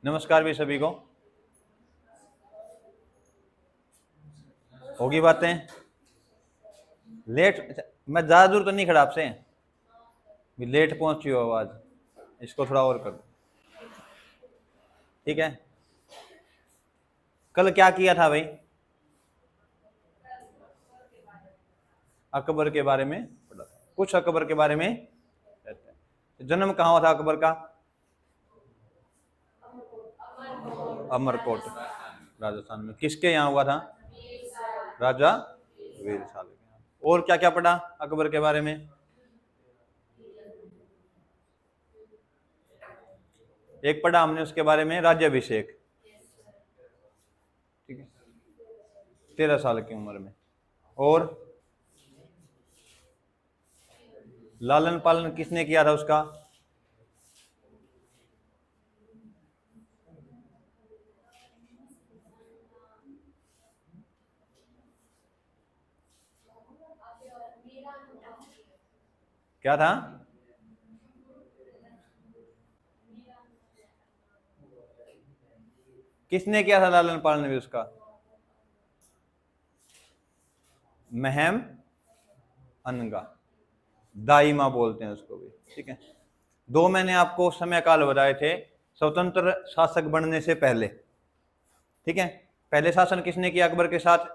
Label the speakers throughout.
Speaker 1: नमस्कार भी सभी को। होगी बातें लेट। मैं ज़्यादा दूर तो नहीं खड़ा आपसे, भी लेट पहुंची हो आवाज़, इसको थोड़ा और कर दो, ठीक है। कल क्या किया था भाई? अकबर के बारे में पढ़ा था, कुछ अकबर के बारे में कहते हैं। जन्म कहाँ हुआ था अकबर का? अमरकोट, राजस्थान में। किसके यहाँ हुआ था? राजा वीर साल के यहाँ। और क्या क्या पढ़ा अकबर के बारे में? एक पढ़ा हमने उसके बारे में, राज्याभिषेक, ठीक है, 13 साल की उम्र में। और लालन पालन किसने किया था उसका? क्या था? किसने किया था लालन पालन भी उसका? महम अनगा, दाई माँ बोलते हैं उसको भी, ठीक है। दो मैंने आपको समय काल बताए थे स्वतंत्र शासक बनने से पहले, ठीक है। पहले शासन किसने किया अकबर के साथ?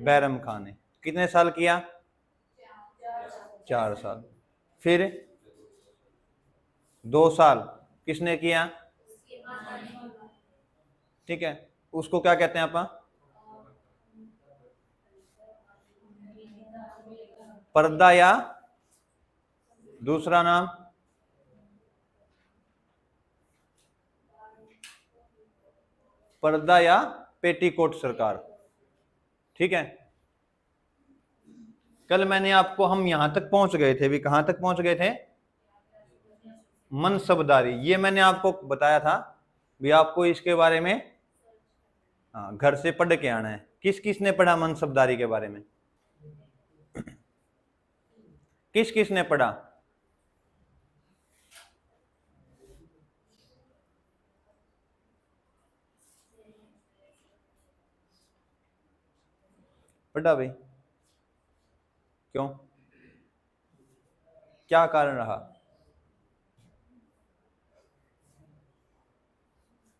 Speaker 1: बैरम खान ने। कितने साल किया? 4 साल। फिर 2 साल किसने किया? ठीक है, उसको क्या कहते हैं आप? पर्दा, या दूसरा नाम? पर्दा या पेटीकोट सरकार, ठीक है। कल मैंने आपको, हम यहां तक पहुंच गए थे भी, कहां तक पहुंच गए थे? मनसबदारी, ये मैंने आपको बताया था भी, आपको इसके बारे में हाँ घर से पढ़ के आना है। किस किस ने पढ़ा मनसबदारी के बारे में? किस किस ने पढ़ा? पढ़ा भाई? क्यों, क्या कारण रहा?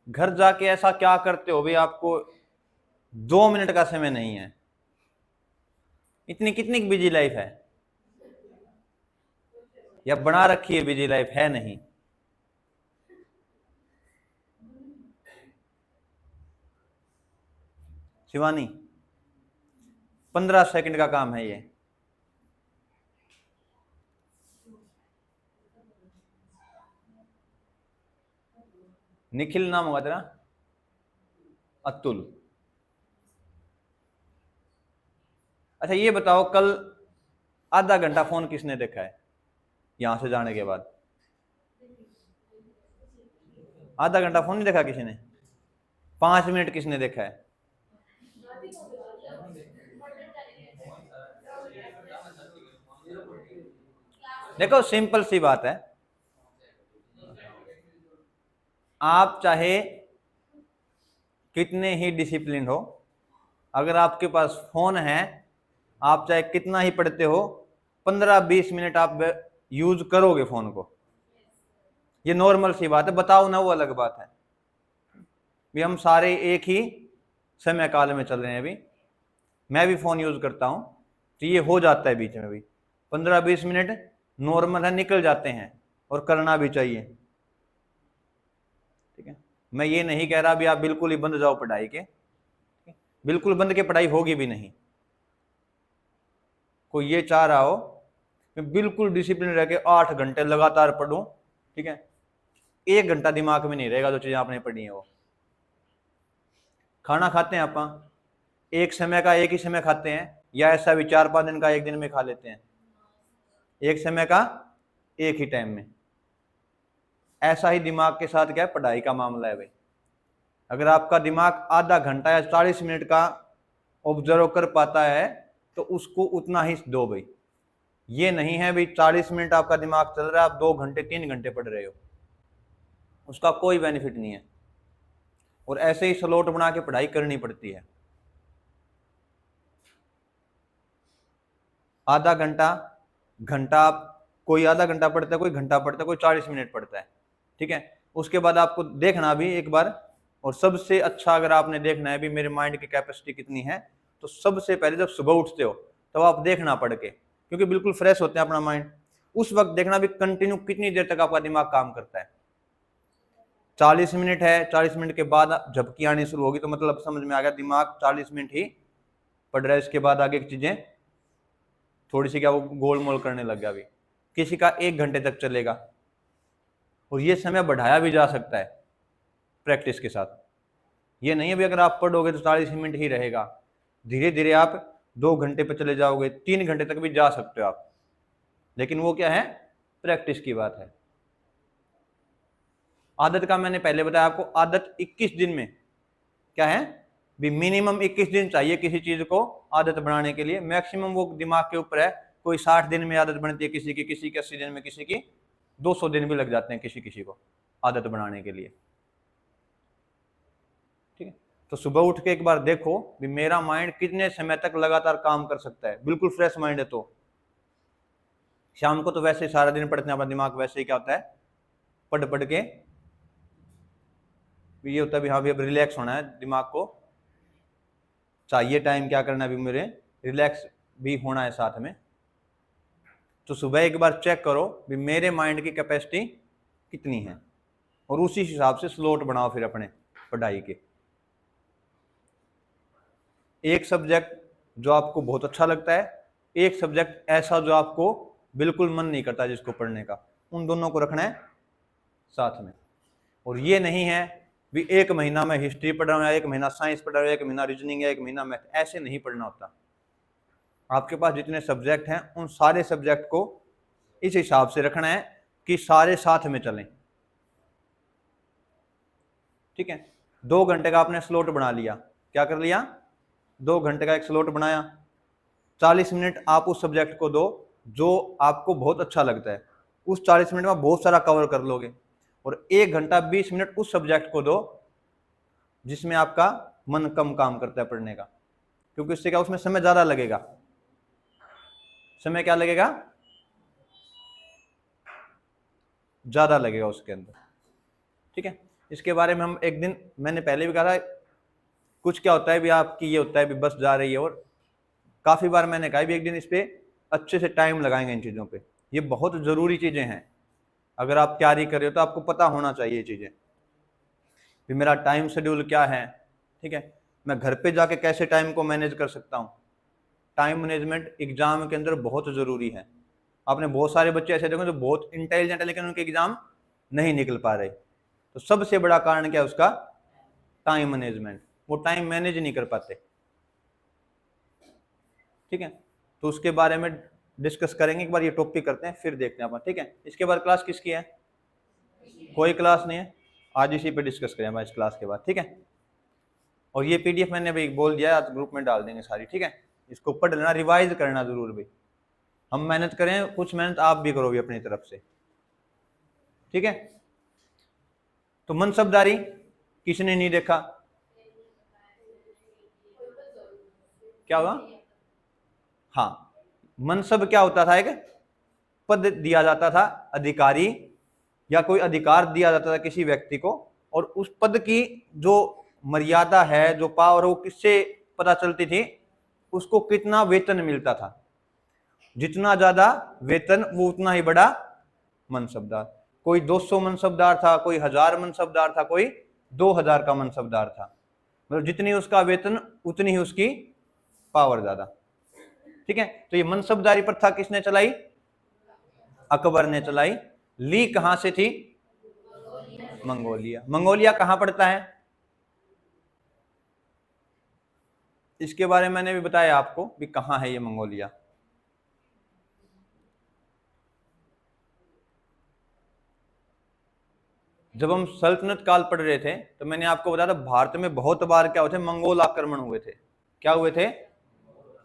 Speaker 1: घर जाके ऐसा क्या करते हो भी, आपको 2 मिनट का समय नहीं है? इतनी कितनी बिजी लाइफ है, या बना रखी है बिजी लाइफ है? नहीं। शिवानी, 15 सेकंड का काम है ये। निखिल नाम होगा तेरा? अतुल। अच्छा ये बताओ, कल आधा घंटा फोन किसने देखा है यहां से जाने के बाद? आधा घंटा फोन नहीं देखा किसी ने? 5 मिनट किसने देखा है? देखो सिंपल सी बात है, आप चाहे कितने ही डिसिप्लिन हो, अगर आपके पास फोन है, आप चाहे कितना ही पढ़ते हो, 15-20 मिनट आप यूज करोगे फोन को। ये नॉर्मल सी बात है, बताओ ना वो अलग बात है। भी हम सारे एक ही समय काल में चल रहे हैं अभी। मैं भी फोन यूज करता हूं, तो ये हो जाता है बीच में भी 15-20 मिनट नॉर्मल है, निकल जाते हैं, और करना भी चाहिए, ठीक है। मैं ये नहीं कह रहा भी आप बिल्कुल ही बंद जाओ पढ़ाई के, बिल्कुल बंद के पढ़ाई होगी भी नहीं। कोई ये चाह रहा हो मैं बिल्कुल डिसिप्लिन रह के 8 घंटे लगातार पढ़ूं, ठीक है, 1 घंटा दिमाग में नहीं रहेगा जो चीजें आपने पढ़ी है वो। खाना खाते हैं आप एक समय का, एक ही समय खाते हैं, या ऐसा भी 4-5 दिन का एक दिन में खा लेते हैं? एक समय का एक ही टाइम में। ऐसा ही दिमाग के साथ क्या है, पढ़ाई का मामला है भाई। अगर आपका दिमाग आधा घंटा या 40 मिनट का ऑब्जर्व कर पाता है, तो उसको उतना ही दो भाई। ये नहीं है भाई 40 मिनट आपका दिमाग चल रहा है, आप 2 घंटे 3 घंटे पढ़ रहे हो, उसका कोई बेनिफिट नहीं है। और ऐसे ही स्लॉट बना के पढ़ाई करनी पड़ती है। आधा घंटा, घंटा, कोई आधा घंटा पढ़ता है, कोई घंटा पढ़ता है, कोई 40 मिनट पढ़ता है, ठीक है। उसके बाद आपको देखना भी एक बार, और सबसे अच्छा अगर आपने देखना है भी मेरे माइंड की कैपेसिटी कितनी है, तो सबसे पहले जब सुबह उठते हो तब आप देखना पढ़ के, क्योंकि बिल्कुल फ्रेश होते हैं अपना माइंड। उस वक्त देखना भी कंटिन्यू कितनी देर तक आपका दिमाग काम करता है। 40 मिनट है, 40 मिनट के बाद झपकी आनी शुरू होगी, तो मतलब समझ में आ गया दिमाग 40 मिनट ही पढ़ रहा है, इसके बाद आगे की चीजें थोड़ी सी क्या वो गोलमोल करने लग गया। अभी किसी का 1 घंटे तक चलेगा, और ये समय बढ़ाया भी जा सकता है प्रैक्टिस के साथ। ये नहीं है भी अगर आप पढ़ोगे तो 40 मिनट ही रहेगा, धीरे धीरे आप 2 घंटे पर चले जाओगे, 3 घंटे तक भी जा सकते हो आप। लेकिन वो क्या है, प्रैक्टिस की बात है। आदत का मैंने पहले बताया आपको, आदत 21 दिन में क्या है भी मिनिमम 21 दिन चाहिए किसी चीज को आदत बनाने के लिए। मैक्सिमम वो दिमाग के ऊपर है, कोई 60 दिन में आदत बनती है किसी की 80 दिन में, किसी की 200 दिन भी लग जाते हैं किसी को आदत बनाने के लिए, ठीक है। तो सुबह उठ के एक बार देखो भी मेरा माइंड कितने समय तक लगातार काम कर सकता है। बिल्कुल फ्रेश माइंड है तो शाम को तो वैसे ही सारा दिन पढ़ते हैं, अपना दिमाग वैसे ही क्या होता है पढ़ के ये होता है भी हाँ भी अब रिलैक्स होना है, दिमाग को चाहिए टाइम क्या करना है भी मेरे रिलैक्स भी होना है साथ में। तो सुबह एक बार चेक करो भी मेरे माइंड की कैपेसिटी कितनी है, और उसी हिसाब से स्लॉट बनाओ फिर अपने पढ़ाई के। एक सब्जेक्ट जो आपको बहुत अच्छा लगता है, एक सब्जेक्ट ऐसा जो आपको बिल्कुल मन नहीं करता जिसको पढ़ने का, उन दोनों को रखना है साथ में। और ये नहीं है भी 1 महीना में हिस्ट्री पढ़ रहा हूँ, 1 महीना साइंस पढ़ रहा हूँ, 1 महीना रीजनिंग है, 1 महीना मैथ, ऐसे नहीं पढ़ना होता। आपके पास जितने सब्जेक्ट हैं उन सारे सब्जेक्ट को इस हिसाब से रखना है कि सारे साथ में चलें, ठीक है। 2 घंटे का आपने स्लॉट बना लिया, क्या कर लिया 2 घंटे का एक स्लॉट बनाया, 40 मिनट आप उस सब्जेक्ट को दो जो आपको बहुत अच्छा लगता है, उस 40 मिनट में बहुत सारा कवर कर लोगे। और 1 घंटा 20 मिनट उस सब्जेक्ट को दो जिसमें आपका मन कम काम करता है पढ़ने का, क्योंकि उससे क्या उसमें समय ज्यादा लगेगा। समय क्या लगेगा, ज्यादा लगेगा उसके अंदर, ठीक है। इसके बारे में हम एक दिन, मैंने पहले भी कहा था, कुछ क्या होता है भी आपकी ये होता है भी बस जा रही है, और काफी बार मैंने कहा भी एक दिन इस पे अच्छे से टाइम लगाएंगे इन चीजों पे। ये बहुत जरूरी चीजें हैं, अगर आप तैयारी कर रहे हो तो आपको पता होना चाहिए चीजें भी मेरा टाइम शेड्यूल क्या है, ठीक है। मैं घर पे जाके कैसे टाइम को मैनेज कर सकता हूँ। टाइम मैनेजमेंट एग्जाम के अंदर बहुत जरूरी है। आपने बहुत सारे बच्चे ऐसे देखे जो बहुत इंटेलिजेंट है लेकिन उनके एग्जाम नहीं निकल पा रहे, तो सबसे बड़ा कारण क्या है उसका, टाइम मैनेजमेंट। वो टाइम मैनेज नहीं कर पाते, ठीक है। तो उसके बारे में डिस्कस करेंगे, एक बार ये टॉपिक करते हैं फिर देखते हैं अपन, ठीक है। इसके बाद क्लास किसकी है, कोई क्लास नहीं है, आज इसी पे डिस्कस करें इस क्लास के बाद, ठीक है। और ये पीडीएफ मैंने भाई बोल दिया आज ग्रुप में डाल देंगे सारी, ठीक है। इसको पढ़ लेना, रिवाइज करना जरूर भाई, हम मेहनत करें, कुछ मेहनत आप भी करोगे अपनी तरफ से, ठीक है। तो मनसबदारी किसने नहीं देखा, क्या हुआ, हाँ, मनसब क्या होता था, एक पद दिया जाता था, अधिकारी या कोई अधिकार दिया जाता था किसी व्यक्ति को, और उस पद की जो मर्यादा है, जो पावर है, वो किससे पता चलती थी, उसको कितना वेतन मिलता था। जितना ज्यादा वेतन वो उतना ही बड़ा मनसबदार। कोई 200 मनसबदार था, कोई 1000 मनसबदार था, कोई 2000 का मनसबदार था। मतलब जितनी उसका वेतन उतनी ही उसकी पावर ज्यादा, ठीक है। तो ये मनसबदारी प्रथा किसने चलाई, अकबर ने चलाई। ली कहां से थी, मंगोलिया। मंगोलिया कहां पड़ता है, इसके बारे में मैंने भी बताया आपको भी कहां है ये मंगोलिया। जब हम सल्तनत काल पढ़ रहे थे तो मैंने आपको बताया था भारत में बहुत बार क्या हुए थे, मंगोल आक्रमण हुए थे। क्या हुए थे,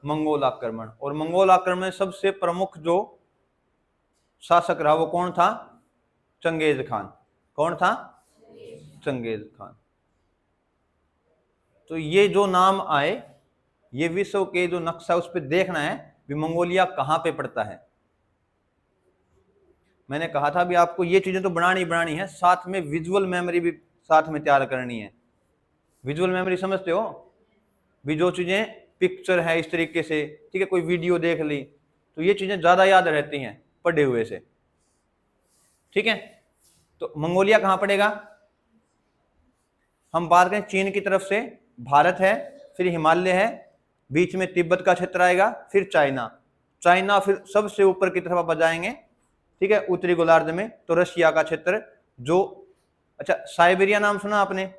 Speaker 1: मंगोल आक्रमण। और मंगोल आक्रमण में सबसे प्रमुख जो शासक रहा वो कौन था, चंगेज खान। कौन था, चंगेज खान। तो ये जो नाम आए, ये विश्व के जो नक्शा उस पर देखना है भी मंगोलिया कहाँ पे पड़ता है। मैंने कहा था भी आपको ये चीजें तो बनानी है, साथ में विजुअल मेमोरी भी साथ में तैयार करनी है। विजुअल मेमोरी समझते हो भी, जो चीजें पिक्चर है इस तरीके से, ठीक है, कोई वीडियो देख ली तो ये चीजें ज्यादा याद रहती हैं पढ़े हुए से, ठीक है। तो मंगोलिया कहां पड़ेगा? हम बात करें चीन की तरफ से, भारत है, फिर हिमालय है, बीच में तिब्बत का क्षेत्र आएगा, फिर चाइना फिर सबसे ऊपर की तरफ आप जाएंगे, ठीक है, उत्तरी गोलार्ध में तो रशिया का क्षेत्र जो, अच्छा साइबेरिया नाम सुना आपने?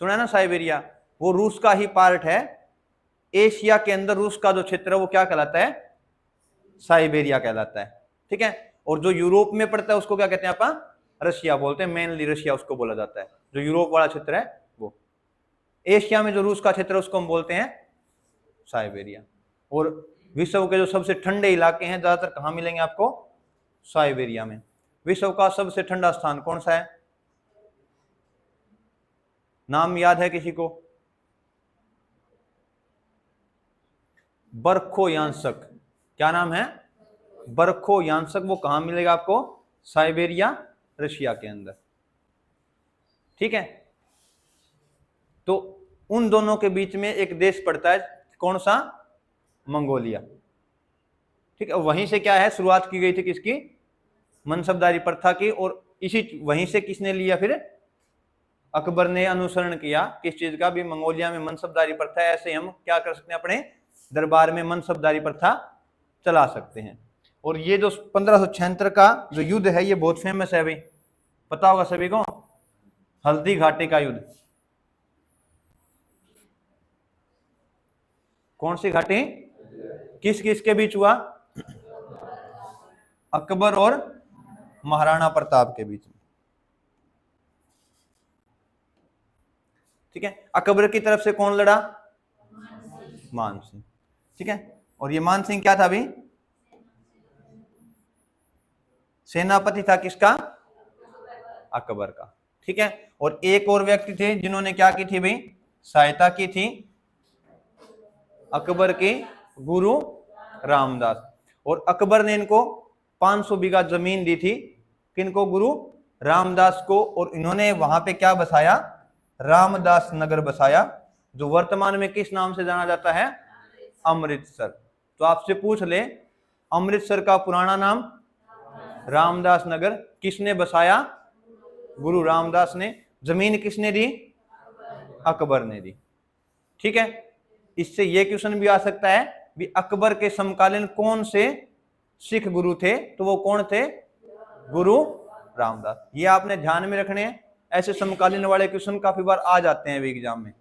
Speaker 1: सुना है ना साइबेरिया, वो रूस का ही पार्ट है। एशिया के अंदर रूस का जो क्षेत्र है वो क्या कहलाता है? साइबेरिया कहलाता है, ठीक है। और जो यूरोप में पड़ता है उसको क्या कहते हैं अपन? रशिया बोलते हैं, मेनली रशिया उसको बोला जाता है, जो यूरोप वाला क्षेत्र है वो। एशिया में जो रूस का क्षेत्र है उसको हम बोलते हैं साइबेरिया। और विश्व के जो सबसे ठंडे इलाके हैं ज्यादातर कहां मिलेंगे आपको? साइबेरिया में। विश्व का सबसे ठंडा स्थान कौन सा है? नाम याद है किसी को? बरखोयांसक। क्या नाम है? बरखोयांसक। वो कहां मिलेगा आपको? साइबेरिया, रशिया के अंदर, ठीक है। तो उन दोनों के बीच में एक देश पड़ता है, कौन सा? मंगोलिया, ठीक है। वहीं से क्या है, शुरुआत की गई थी किसकी? मनसबदारी प्रथा की। और इसी वहीं से किसने लिया फिर? अकबर ने अनुसरण किया किस चीज का भी? मंगोलिया में मनसबदारी प्रथा है, ऐसे हम क्या कर सकते हैं, अपने दरबार में मनसबदारी प्रथा चला सकते हैं। और ये जो 1576 का जो युद्ध है ये बहुत फेमस है भाई, पता होगा सभी को, हल्दी घाटी का युद्ध। कौन सी घाटी? किस किस के बीच हुआ? अकबर और महाराणा प्रताप के बीच में, ठीक है। अकबर की तरफ से कौन लड़ा? मान सिंह, ठीक है। और ये मान सिंह क्या था भाई? सेनापति था किसका? अकबर का, ठीक है। और एक और व्यक्ति थे जिन्होंने क्या की थी भाई? सहायता की थी अकबर के गुरु रामदास। और अकबर ने इनको 500 बीघा जमीन दी थी, किनको? गुरु रामदास को। और इन्होंने वहां पे क्या बसाया? रामदास नगर बसाया, जो वर्तमान में किस नाम से जाना जाता है? अमृतसर। तो आपसे पूछ ले, अमृतसर का पुराना नाम रामदास नगर। किसने बसाया? गुरु रामदास ने। जमीन किसने दी? अकबर ने दी, ठीक है। इससे यह क्वेश्चन भी आ सकता है भी अकबर के समकालीन कौन से सिख गुरु थे? तो वो कौन थे? गुरु रामदास। ये आपने ध्यान में रखने हैं, ऐसे समकालीन वाले क्वेश्चन काफी बार आ जाते हैं एग्जाम में,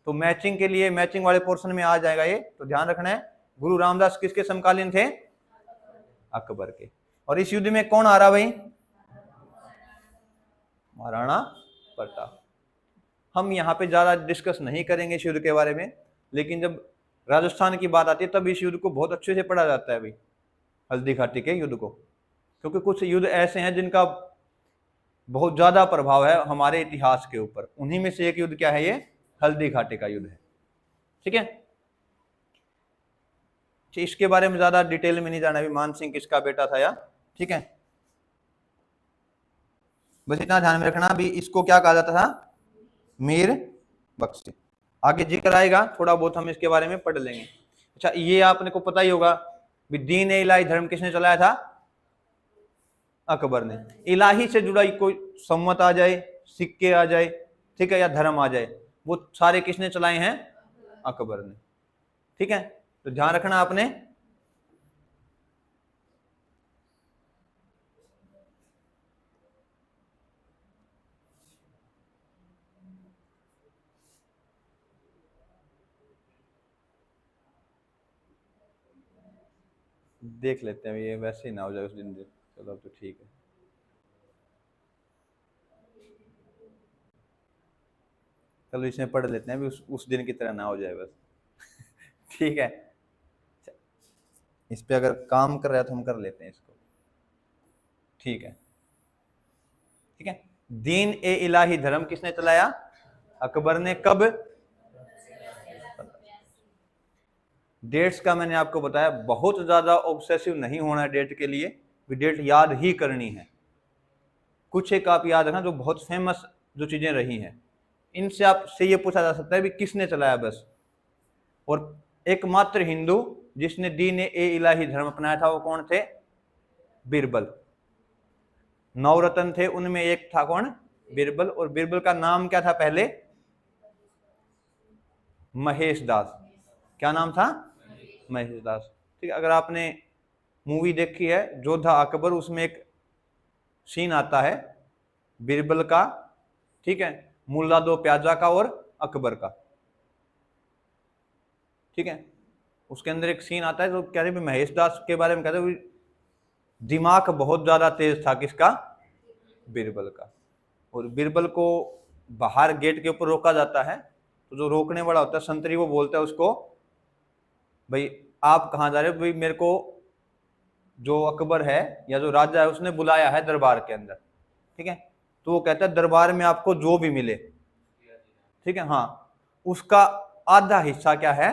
Speaker 1: तो मैचिंग के लिए, मैचिंग वाले पोर्शन में आ जाएगा ये, तो ध्यान रखना है। गुरु रामदास किसके समकालीन थे? अकबर के। और इस युद्ध में कौन हारा भाई? महाराणा प्रताप। हम यहाँ पे ज्यादा डिस्कस नहीं करेंगे इस युद्ध के बारे में, लेकिन जब राजस्थान की बात आती है तब इस युद्ध को बहुत अच्छे से पढ़ा जाता है भाई, हल्दी घाटी के युद्ध को। क्योंकि कुछ युद्ध ऐसे हैं जिनका बहुत ज्यादा प्रभाव है हमारे इतिहास के ऊपर, उन्हीं में से एक युद्ध क्या है? ये हल्दी घाटी का युद्ध है, ठीक है। इसके बारे में ज्यादा डिटेल में नहीं जाना, अभी मान सिंह किसका बेटा था या, ठीक है। बस इतना ध्यान में रखना भी, इसको क्या कहा जाता था? मीर बख्शी। आगे जिक्र आएगा, थोड़ा बहुत हम इसके बारे में पढ़ लेंगे। अच्छा, ये आपने को पता ही होगा भी दीन इलाही धर्म किसने चलाया था? अकबर ने। इलाही से जुड़ा कोई संवत आ जाए, सिक्के आ जाए, ठीक है, या धर्म आ जाए, वो सारे किसने चलाए हैं? अकबर ने, ठीक है। तो ध्यान रखना आपने। देख लेते हैं ये वैसे ही ना हो जाए उस दिन। चलो तो ठीक है, चलो इसमें पढ़ लेते हैं भी, उस दिन की तरह ना हो जाए बस। ठीक है, इस पे अगर काम कर रहा है तो हम कर लेते हैं इसको, ठीक है, ठीक है। दीन ए इलाही धर्म किसने चलाया? अकबर ने। कब? डेट्स का मैंने आपको बताया, बहुत ज्यादा ऑब्सेसिव नहीं होना है डेट के लिए, डेट याद ही करनी है। कुछ एक आप याद रखना जो बहुत फेमस जो चीजें रही हैं, इनसे आपसे ये पूछा जा सकता है भी किसने चलाया बस। और एकमात्र हिंदू जिसने दीन ए इलाही धर्म अपनाया था वो कौन थे? बीरबल। नवरत्न थे, उनमें एक था कौन? बीरबल। और बीरबल का नाम क्या था पहले? महेश दास। क्या नाम था? महेश दास। ठीक है, अगर आपने मूवी देखी है जोधा अकबर, उसमें एक सीन आता है बीरबल का, ठीक है, मुल्ला दो प्याजा का और अकबर का, ठीक है। उसके अंदर एक सीन आता है तो कह रहे महेश दास के बारे में कहते हैं दिमाग बहुत ज्यादा तेज था। किसका? बीरबल का। और बीरबल को बाहर गेट के ऊपर रोका जाता है, तो जो रोकने वाला होता है संतरी, वो बोलता है उसको, भाई आप कहाँ जा रहे हो? भाई मेरे को जो अकबर है या जो राजा है उसने बुलाया है दरबार के अंदर, ठीक है। तो वो कहता है दरबार में आपको जो भी मिले, ठीक है, हाँ, उसका आधा हिस्सा क्या है?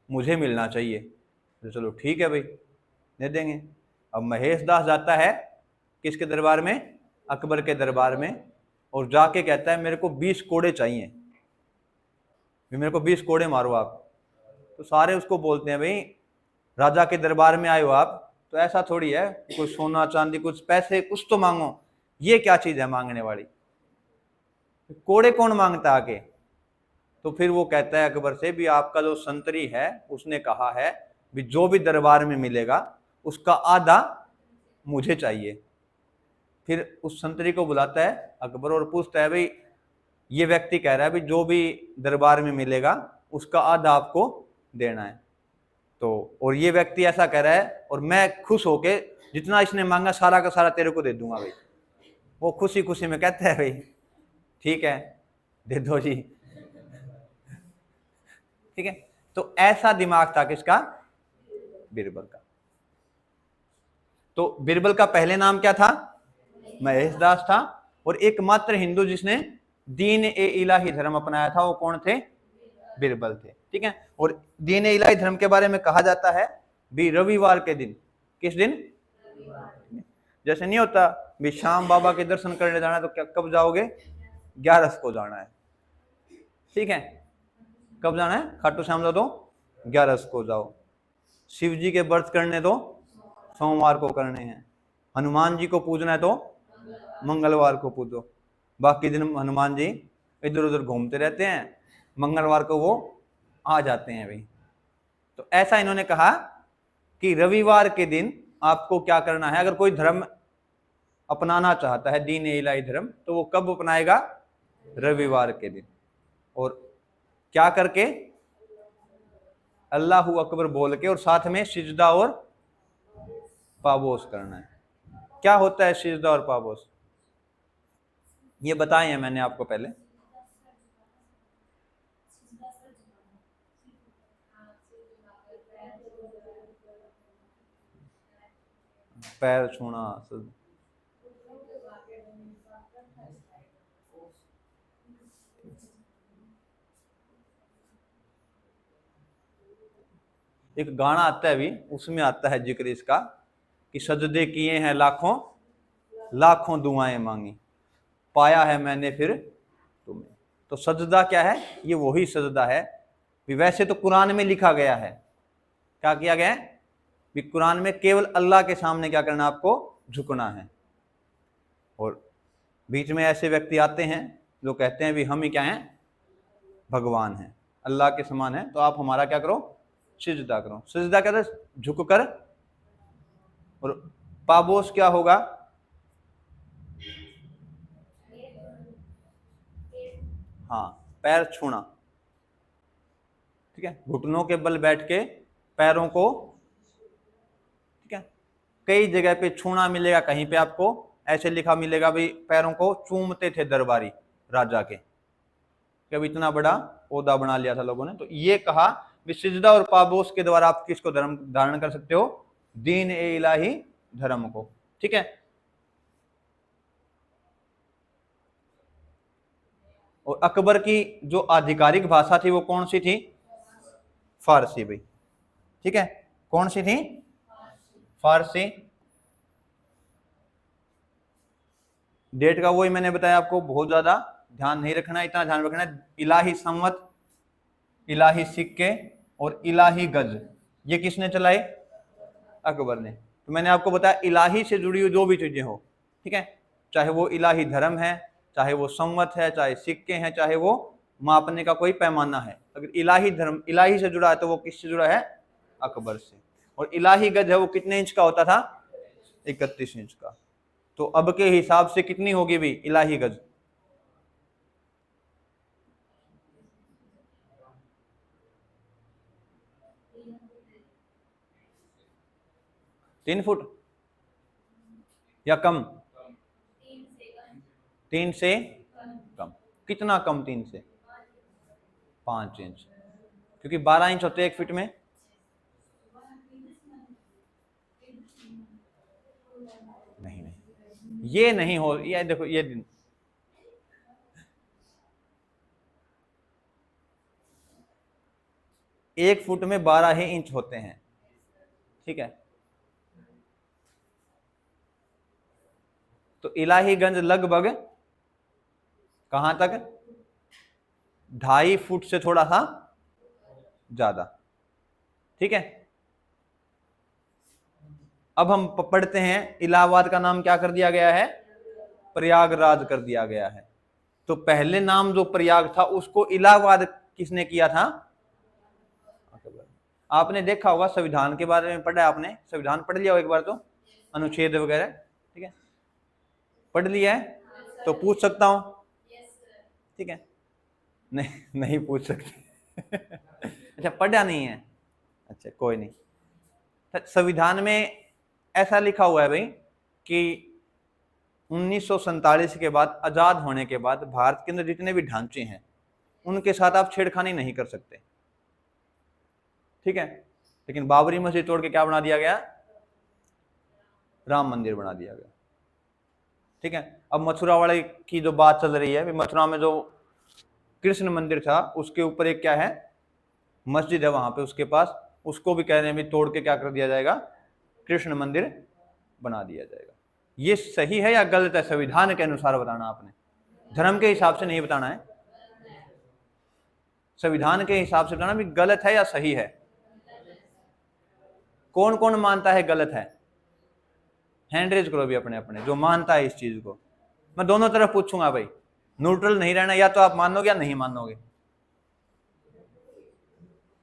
Speaker 1: मुझे मिलना चाहिए। तो चलो ठीक है भाई, दे देंगे। अब महेश दास जाता है किसके दरबार में? अकबर के दरबार में, और जाके कहता है मेरे को 20 कोड़े चाहिए, मेरे को 20 कोड़े मारो आप। तो सारे उसको बोलते हैं भाई राजा के दरबार में आए हो आप, तो ऐसा थोड़ी है, कुछ सोना चांदी, कुछ पैसे, कुछ तो मांगो। ये क्या चीज है मांगने वाली? कोड़े कौन मांगता आके? तो फिर वो कहता है अकबर से भी आपका जो संतरी है उसने कहा है भी जो भी दरबार में मिलेगा उसका आधा मुझे चाहिए। फिर उस संतरी को बुलाता है अकबर और पूछता है भाई ये व्यक्ति कह रहा है भी जो भी दरबार में मिलेगा उसका आधा आपको देना है, तो और ये व्यक्ति ऐसा कह रहा है और मैं खुश होके जितना इसने मांगा सारा का सारा तेरे को दे दूंगा भाई। वो खुशी खुशी में कहता है भाई ठीक है दे दो जी, ठीक है। तो ऐसा दिमाग था किसका? बीरबल का। तो बीरबल का पहले नाम क्या था? महेश दास था। और एकमात्र हिंदू जिसने दीन ए इलाही धर्म अपनाया था वो कौन थे? बीरबल थे, ठीक है। और दीन ए इलाही धर्म के बारे में कहा जाता है भी रविवार के दिन। किस दिन? जैसे नहीं होता भी श्याम बाबा के दर्शन करने जाना है तो क्या कब जाओगे? 11 को जाना है, ठीक है। कब जाना है? खाटू श्याम जा तो 11 को जाओ। शिव जी के व्रत करने तो सोमवार को करने हैं। हनुमान जी को पूजना है तो मंगलवार को पूजो। बाकी दिन हनुमान जी इधर उधर घूमते रहते हैं, मंगलवार को वो आ जाते हैं भाई। तो ऐसा इन्होंने कहा कि रविवार के दिन आपको क्या करना है, अगर कोई धर्म अपनाना चाहता है दीन इलाही धर्म, तो वो कब अपनाएगा? रविवार के दिन। और क्या करके? अल्लाहू अकबर बोल के, और साथ में सिजदा और पाबोस करना है। क्या होता है सिजदा और पाबोस? ये बताए हैं मैंने आपको पहले। पैर छूना, एक गाना आता है भी, उसमें आता है जिक्र इसका कि सजदे किए हैं लाखों, लाखों दुआएं मांगी, पाया है मैंने फिर तुम्हें। तो सजदा क्या है? ये वही सजदा है भी। वैसे तो कुरान में लिखा गया है, क्या किया गया है भी? कुरान में केवल अल्लाह के सामने क्या करना? आपको झुकना है। और बीच में ऐसे व्यक्ति आते हैं जो कहते हैं भी हम ही क्या हैं? भगवान हैं, अल्लाह के समान है, तो आप हमारा क्या करो? सिजदा करो। सिजदा क्या था? झुक कर। और पाबोस क्या होगा? हाँ, पैर छूना, ठीक है। घुटनों के बल बैठ के पैरों को, ठीक है। कई जगह पे छूना मिलेगा, कहीं पे आपको ऐसे लिखा मिलेगा भाई पैरों को चूमते थे दरबारी राजा के। कभी इतना बड़ा ओहदा बना लिया था लोगों ने। तो ये कहा कि सिजदा और पाबोस के द्वारा आप किसको धर्म धारण कर सकते हो? दीन ए इलाही धर्म को, ठीक है। और अकबर की जो आधिकारिक भाषा थी वो कौन सी थी? फारसी भाई, ठीक है। कौन सी थी? फारसी। डेट का वही मैंने बताया आपको, बहुत ज्यादा ध्यान नहीं रखना, इतना ध्यान रखना इलाही संवत, इलाही सिक्के और इलाही गज, ये किसने चलाए? अकबर ने। तो मैंने आपको बताया इलाही से जुड़ी हुई जो भी चीजें हो, ठीक है, चाहे वो इलाही धर्म है, चाहे वो संवत है, चाहे सिक्के हैं, चाहे वो मापने का कोई पैमाना है, अगर इलाही धर्म इलाही से जुड़ा है तो वो किससे जुड़ा है? अकबर से। और इलाही गज है वो कितने इंच का होता था? 31 इंच का। तो अब के हिसाब से कितनी होगी भी इलाही गज? 3 फुट या कम? 3 से कम। कितना कम? 3 से 5 इंच, क्योंकि 12 इंच होते हैं 1 फीट में। नहीं नहीं, ये नहीं हो, ये देखो, ये 1 फुट में 12 ही इंच होते हैं, ठीक है। तो इलाहीगंज लगभग कहां तक? 2.5 फुट से थोड़ा सा ज्यादा, ठीक है। अब हम पढ़ते हैं, इलाहाबाद का नाम क्या कर दिया गया है? प्रयागराज कर दिया गया है। तो पहले नाम जो प्रयाग था उसको इलाहाबाद किसने किया था? आपने देखा होगा, संविधान के बारे में पढ़ा है आपने, संविधान पढ़ लिया हो एक बार तो, अनुच्छेद वगैरह, ठीक है, पढ़ लिया है? तो पूछ सकता हूं? ठीक है, नहीं नहीं पूछ सकते अच्छा, पढ़ा नहीं है, अच्छा कोई नहीं। संविधान में ऐसा लिखा हुआ है भाई कि 1947 के बाद, आजाद होने के बाद, भारत के अंदर जितने भी ढांचे हैं उनके साथ आप छेड़खानी नहीं कर सकते, ठीक है। लेकिन बाबरी मस्जिद तोड़ के क्या बना दिया गया? राम मंदिर बना दिया गया, ठीक है। अब मथुरा वाले की जो बात चल रही है, मथुरा में जो कृष्ण मंदिर था उसके ऊपर एक क्या है? मस्जिद है वहां पे उसके पास, उसको भी कह रहे हैं भी तोड़ के क्या कर दिया जाएगा? कृष्ण मंदिर बना दिया जाएगा। ये सही है या गलत है? संविधान के अनुसार बताना आपने, धर्म के हिसाब से नहीं बताना है, संविधान के हिसाब से बताना भी गलत है या सही है। कौन कौन मानता है गलत है? हैंड रेज करो भी अपने अपने जो मानता है इस चीज को। मैं दोनों तरफ पूछूंगा भाई, न्यूट्रल नहीं रहना, या तो आप मानोगे या नहीं मानोगे।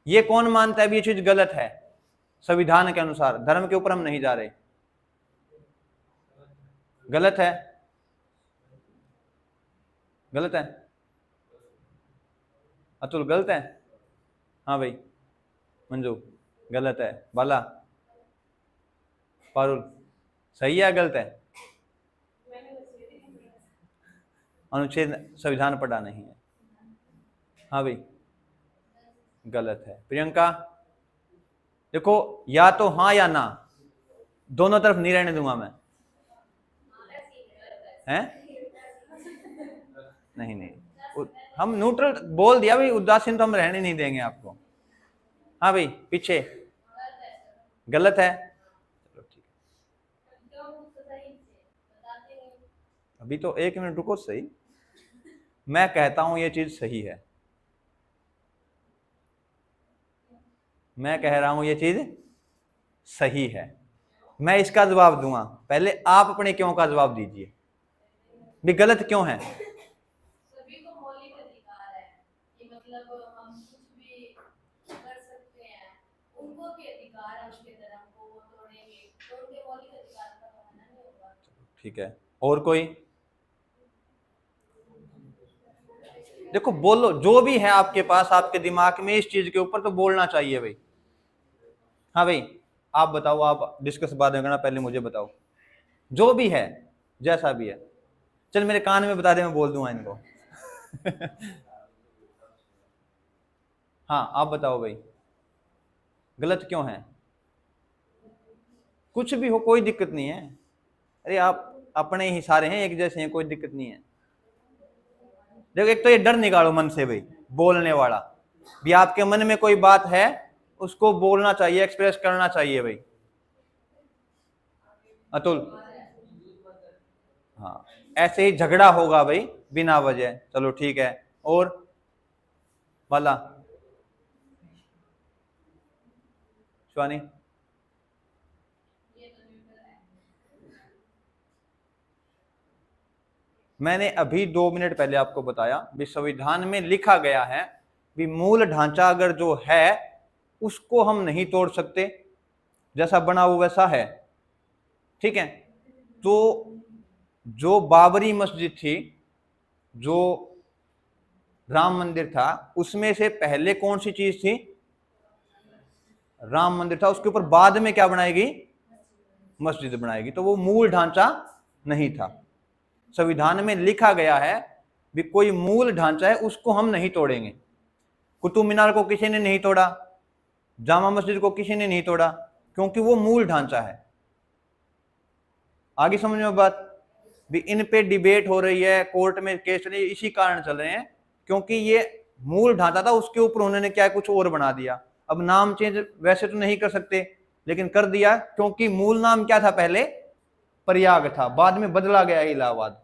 Speaker 1: ये कौन मानता है भी ये चीज गलत है संविधान के अनुसार? धर्म के ऊपर हम नहीं जा रहे। गलत है? गलत है? अतुल गलत है? हाँ भाई मंजू गलत है। बाला, पारुल सही है गलत है? अनुच्छेद संविधान पढ़ा नहीं है। हाँ भाई गलत है। प्रियंका देखो, या तो हाँ या ना, दोनों तरफ नहीं रहने दूंगा मैं, हैं? नहीं नहीं, हम न्यूट्रल बोल दिया भाई, उदासीन तो हम रहने नहीं देंगे आपको। हाँ भाई पीछे गलत है, चलो ठीक है। अभी तो 1 मिनट रुको सही, मैं कहता हूं ये चीज सही है, मैं कह रहा हूं ये चीज सही है, मैं इसका जवाब दूंगा, पहले आप अपने क्यों का जवाब दीजिए भी गलत क्यों है।
Speaker 2: सभी को मौलिक अधिकार है कि मतलब हम कुछ भी कर सकते हैं, उनको भी अधिकार है उसके धर्म को वो तोड़ेंगे तो उनके मौलिक अधिकार का बहाना नहीं होगा।
Speaker 1: ठीक है, और कोई? देखो बोलो, जो भी है आपके पास, आपके दिमाग में इस चीज के ऊपर तो बोलना चाहिए भाई। हाँ भाई आप बताओ, आप डिस्कस बाद में करना, पहले मुझे बताओ जो भी है, जैसा भी है। चल मेरे कान में बता दे, मैं बोल दूंगा इनको हाँ आप बताओ भाई गलत क्यों है? कुछ भी हो कोई दिक्कत नहीं है, अरे आप अपने ही सारे हैं, एक जैसे हैं, कोई दिक्कत नहीं है। देखो एक तो ये डर निकालो मन से भाई, बोलने वाला भी, आपके मन में कोई बात है उसको बोलना चाहिए, एक्सप्रेस करना चाहिए भाई। अतुल, हाँ ऐसे ही झगड़ा होगा भाई बिना वजह। चलो ठीक है, और वाला शिवानी, मैंने अभी 2 मिनट पहले आपको बताया भी संविधान में लिखा गया है भी मूल ढांचा अगर जो है उसको हम नहीं तोड़ सकते, जैसा बना वो वैसा है, ठीक है। तो जो बाबरी मस्जिद थी, जो राम मंदिर था, उसमें से पहले कौन सी चीज थी? राम मंदिर था, उसके ऊपर बाद में क्या बनाएगी? मस्जिद बनाएगी। तो वो मूल ढांचा नहीं था। संविधान में लिखा गया है भी कोई मूल ढांचा है उसको हम नहीं तोड़ेंगे। कुतुब मीनार को किसी ने नहीं तोड़ा, जामा मस्जिद को किसी ने नहीं तोड़ा, क्योंकि वो मूल ढांचा है। आगे समझ में बात? भी इन पे डिबेट हो रही है, कोर्ट में केस चल रही है, इसी कारण चल रहे हैं क्योंकि ये मूल ढांचा था, उसके ऊपर उन्होंने क्या कुछ और बना दिया। अब नाम चेंज वैसे तो नहीं कर सकते, लेकिन कर दिया क्योंकि मूल नाम क्या था? पहले प्रयाग था, बाद में बदला गया इलाहाबाद,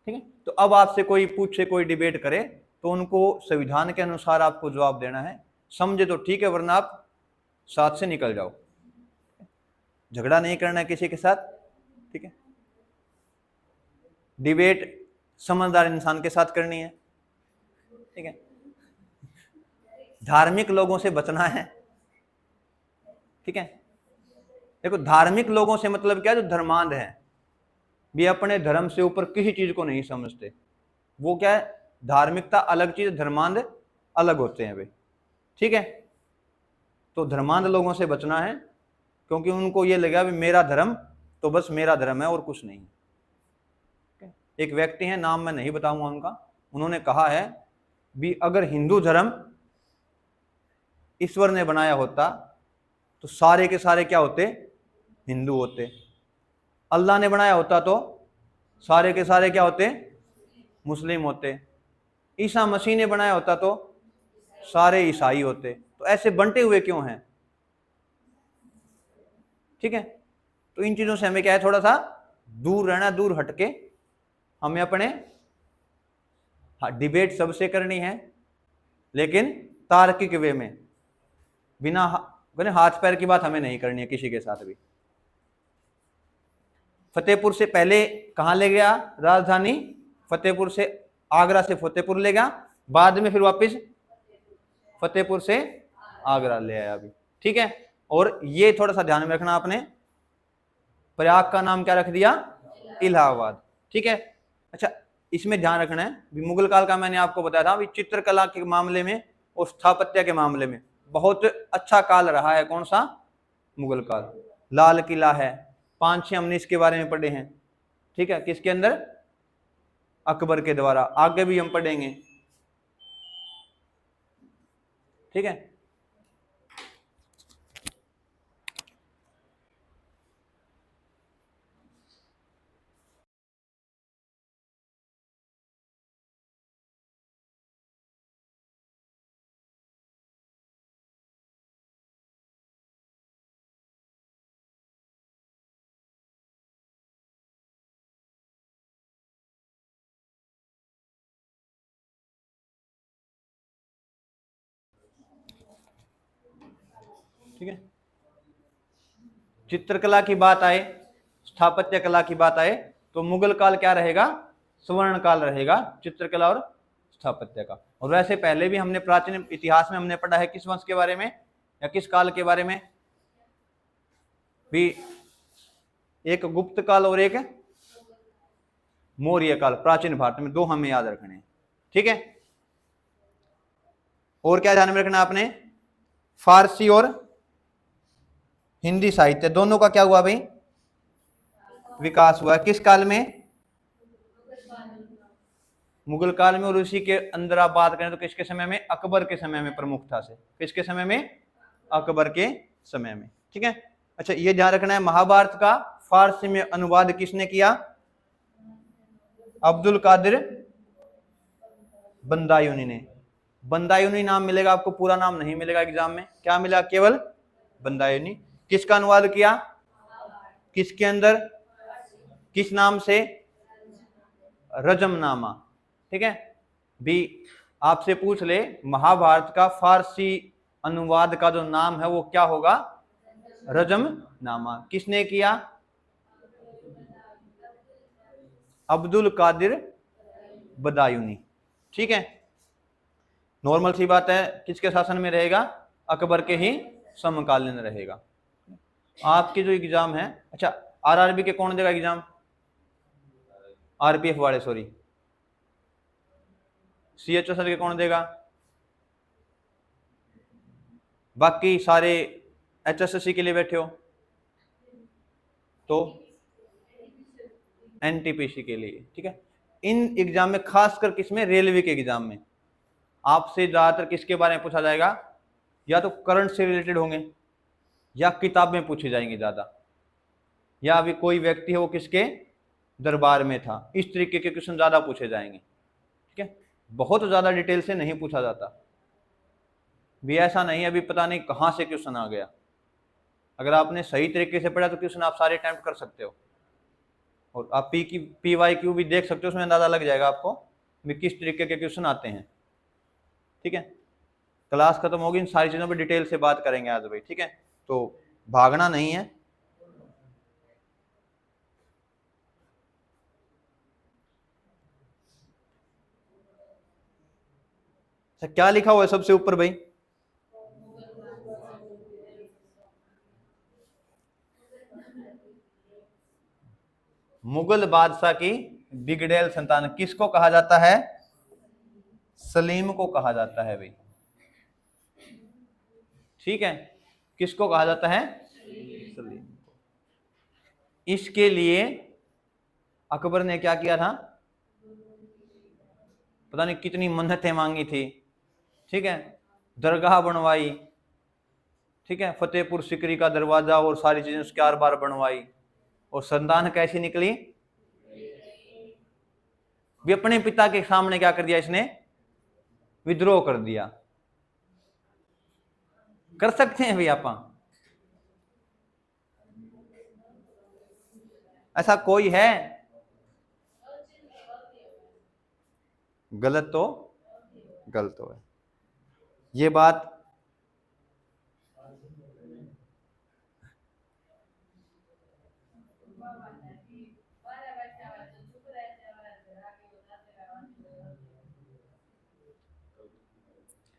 Speaker 1: ठीक है। तो अब आपसे कोई पूछे, कोई डिबेट करे, तो उनको संविधान के अनुसार आपको जवाब देना है। समझे तो ठीक है, वरना आप साथ से निकल जाओ। झगड़ा नहीं करना है किसी के साथ, ठीक है। डिबेट समझदार इंसान के साथ करनी है, ठीक है। धार्मिक लोगों से बचना है, ठीक है। देखो धार्मिक लोगों से मतलब क्या है? जो धर्मांध है, भी अपने धर्म से ऊपर किसी चीज को नहीं समझते। वो क्या है? धार्मिकता अलग चीज, धर्मांध अलग होते हैं भाई, ठीक है। तो धर्मांध लोगों से बचना है, क्योंकि उनको ये लगा भी मेरा धर्म तो बस मेरा धर्म है और कुछ नहीं। एक व्यक्ति है, नाम मैं नहीं बताऊंगा उनका, उन्होंने कहा है भी अगर हिंदू धर्म ईश्वर ने बनाया होता तो सारे के सारे क्या होते? हिंदू होते। अल्लाह ने बनाया होता तो सारे के सारे क्या होते? मुस्लिम होते। ईसा मसीह ने बनाया होता तो सारे ईसाई होते। तो ऐसे बंटे हुए क्यों हैं? ठीक है। तो इन चीजों से हमें क्या है? थोड़ा सा दूर रहना, दूर हटके हमें अपने, हाँ डिबेट सबसे करनी है लेकिन तार्किक वे में, बिना हाथ पैर की बात हमें नहीं करनी है किसी के साथ भी। फतेहपुर से पहले कहां ले गया राजधानी? फतेहपुर से, आगरा से फतेहपुर ले गया, बाद में फिर वापस फतेहपुर से आगरा ले आया अभी, ठीक है। और ये थोड़ा सा ध्यान में रखना आपने, प्रयाग का नाम क्या रख दिया? इलाहाबाद, ठीक है। अच्छा इसमें ध्यान रखना है भी मुगल काल का मैंने आपको बताया था भी चित्रकला के मामले में और स्थापत्य के मामले में बहुत अच्छा काल रहा है। कौन सा? मुगल काल। लाल किला है, 5-6 हमने इसके बारे में पढ़े हैं, ठीक है। किसके अंदर? अकबर के द्वारा। आगे भी हम पढ़ेंगे, ठीक है। ठीक है। चित्रकला की बात आए, स्थापत्य कला की बात आए, तो मुगल काल क्या रहेगा? स्वर्ण काल रहेगा चित्रकला और स्थापत्य का। और वैसे पहले भी हमने प्राचीन इतिहास में हमने पढ़ा है किस वंश के बारे में या किस काल के बारे में भी? एक गुप्त काल और एक मौर्य काल, प्राचीन भारत में। दो हमें याद रखने हैं, ठीक है। और क्या ध्यान में रखना आपने? फारसी और हिंदी साहित्य दोनों का क्या हुआ भाई? विकास हुआ। किस काल में? मुगल काल में। और उसी के अंदर आप बात करें तो किसके समय में? अकबर के समय में प्रमुखता से। किसके समय में? अकबर के समय में, ठीक है। अच्छा ये ध्यान रखना है, महाभारत का फारसी में अनुवाद किसने किया? अब्दुल कादिर बंदायूनी ने। बंदायूनी नाम मिलेगा आपको, पूरा नाम नहीं मिलेगा एग्जाम में। क्या मिला? केवल बंदायूनी। किसका अनुवाद किया? किसके अंदर? किस नाम से? रजमनामा। ठीक है। भी आपसे पूछ ले महाभारत का फारसी अनुवाद का जो नाम है वो क्या होगा? रजमनामा। किसने किया? अब्दुल कादिर बदायूनी। ठीक है। नॉर्मल सी बात है, किसके शासन में रहेगा? अकबर के ही समकालीन रहेगा। आपके जो एग्जाम है, अच्छा आरआरबी के कौन देगा एग्जाम? आरपीएफ वाले, सॉरी। सीएचएसएल के कौन देगा? बाकी सारे एचएसएससी के लिए बैठे हो तो एनटीपीसी के लिए। ठीक है। इन एग्जाम में खासकर किसमें? रेलवे के एग्जाम में आपसे ज्यादातर किसके बारे में पूछा जाएगा? या तो करंट से रिलेटेड होंगे, या किताबें पूछी जाएंगी ज्यादा, या अभी कोई व्यक्ति है वो किसके दरबार में था, इस तरीके के क्वेश्चन ज्यादा पूछे जाएंगे। ठीक है। बहुत ज्यादा डिटेल से नहीं पूछा जाता भी, ऐसा नहीं अभी पता नहीं कहां से क्वेश्चन आ गया। अगर आपने सही तरीके से पढ़ा तो क्वेश्चन आप सारे अटेम्प्ट कर सकते हो, और आप PYQ भी देख सकते हो, उसमें अंदाजा लग जाएगा आपको भी किस तरीके के क्वेश्चन आते हैं। ठीक है। क्लास खत्म होगी, इन सारी चीजों पर डिटेल से बात करेंगे आज भाई। ठीक है, तो भागना नहीं है। अच्छा, क्या लिखा हुआ है सबसे ऊपर भाई? मुगल बादशाह की बिगड़ैल संतान किसको कहा जाता है? सलीम को कहा जाता है भाई। ठीक है। किसको कहा जाता है? सलीम को। इसके लिए अकबर ने क्या किया था? पता नहीं कितनी मन्नतें मांगी थी। ठीक है। दरगाह बनवाई। ठीक है। फतेहपुर सिकरी का दरवाजा और सारी चीजें उसके आर बार बनवाई, और संतान कैसी निकली? भी अपने पिता के सामने क्या कर दिया इसने? विद्रोह कर दिया। कर सकते हैं भाई आप? ऐसा कोई है? गलत तो गलत हो है ये बात।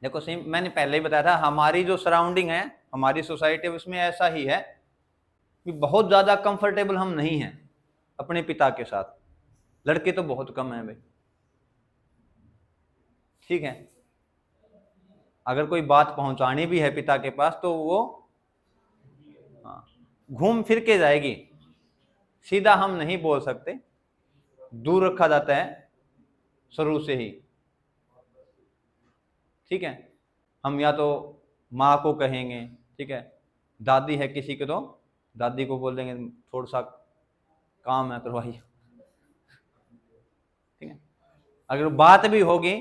Speaker 1: देखो सेम मैंने पहले ही बताया था, हमारी जो सराउंडिंग है, हमारी सोसाइटी उसमें ऐसा ही है कि बहुत ज्यादा कंफर्टेबल हम नहीं हैं अपने पिता के साथ। लड़के तो बहुत कम हैं भाई। ठीक है। अगर कोई बात पहुंचानी भी है पिता के पास तो वो घूम फिर के जाएगी, सीधा हम नहीं बोल सकते, दूर रखा जाता है शुरू से ही। ठीक है। हम या तो माँ को कहेंगे, ठीक है, दादी है किसी के तो दादी को बोल देंगे थोड़ा सा काम है करवाइए। ठीक है। अगर बात भी होगी,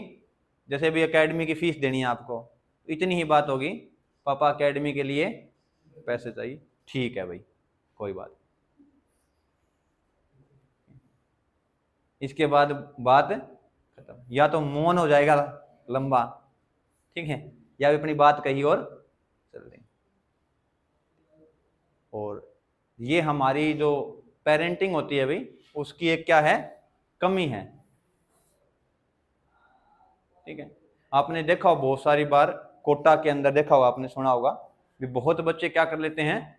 Speaker 1: जैसे भी एकेडमी की फीस देनी है आपको, तो इतनी ही बात होगी, पापा एकेडमी के लिए पैसे चाहिए। ठीक है भाई, कोई बात। इसके बाद बात खत्म, या तो मौन हो जाएगा लंबा, ठीक है, या अपनी बात कही और चल देंगे। और ये हमारी जो पेरेंटिंग होती है भाई, उसकी एक क्या है? कमी है। ठीक है। आपने देखा हो बहुत सारी बार, कोटा के अंदर देखा होगा, आपने सुना होगा भी बहुत बच्चे क्या कर लेते हैं?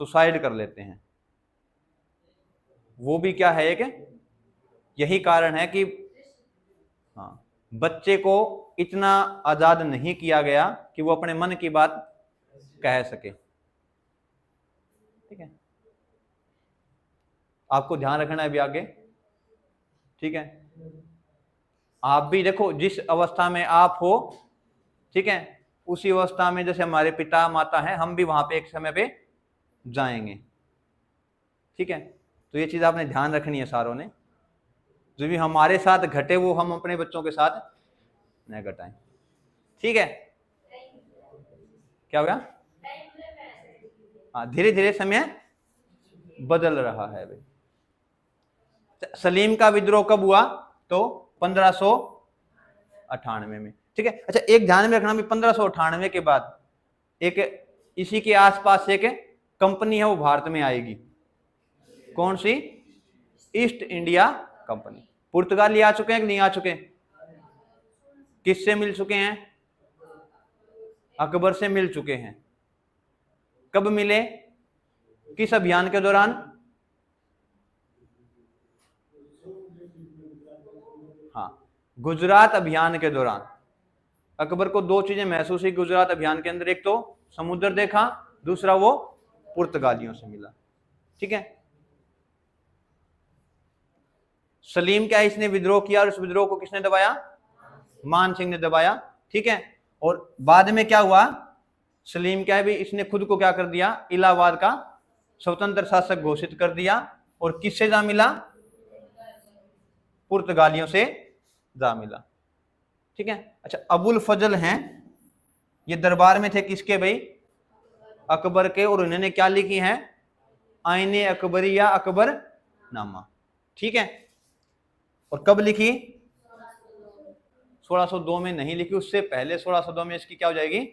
Speaker 1: सुसाइड कर लेते हैं। वो भी क्या है? एक यही कारण है कि हाँ, बच्चे को इतना आजाद नहीं किया गया कि वो अपने मन की बात कह सके। ठीक है। आपको ध्यान रखना है भी आगे। ठीक है। आप भी देखो जिस अवस्था में आप हो, ठीक है, उसी अवस्था में जैसे हमारे पिता माता हैं, हम भी वहां पे एक समय पे जाएंगे। ठीक है। तो ये चीज आपने ध्यान रखनी है सारों ने। जो भी हमारे साथ घटे वो हम अपने बच्चों के साथ न घटाएं। ठीक है, क्या हो गया? हाँ, धीरे धीरे समय बदल रहा है भाई। सलीम का विद्रोह कब हुआ? तो 1598 में। ठीक है, अच्छा एक ध्यान में रखना भी 1598 के बाद एक इसी के आसपास एक कंपनी है वो भारत में आएगी। कौन सी? East India company. पुर्तगाली आ चुके हैं कि नहीं आ चुके? किससे मिल चुके हैं? अकबर से मिल चुके हैं। कब मिले? किस अभियान के दौरान? हाँ, गुजरात अभियान के दौरान। अकबर को दो चीजें महसूस हुई गुजरात अभियान के अंदर, एक तो समुद्र देखा, दूसरा वो पुर्तगालियों से मिला। ठीक है, सलीम क्या इसने विद्रोह किया और उस विद्रोह को किसने दबाया? मान सिंह ने दबाया। ठीक है, और बाद में क्या हुआ? सलीम क्या है भी इसने खुद को क्या कर दिया? इलाहाबाद का स्वतंत्र शासक घोषित कर दिया। और किससे जा मिला? पुर्तगालियों से जा मिला। ठीक है, अच्छा अबुल फजल हैं, ये दरबार में थे किसके भाई? अकबर के। और उन्होंने क्या लिखी है? आईने अकबरिया अकबरनामा। ठीक है, और कब लिखी? 1602 में नहीं लिखी, उससे पहले 1602 में इसकी क्या हो जाएगी?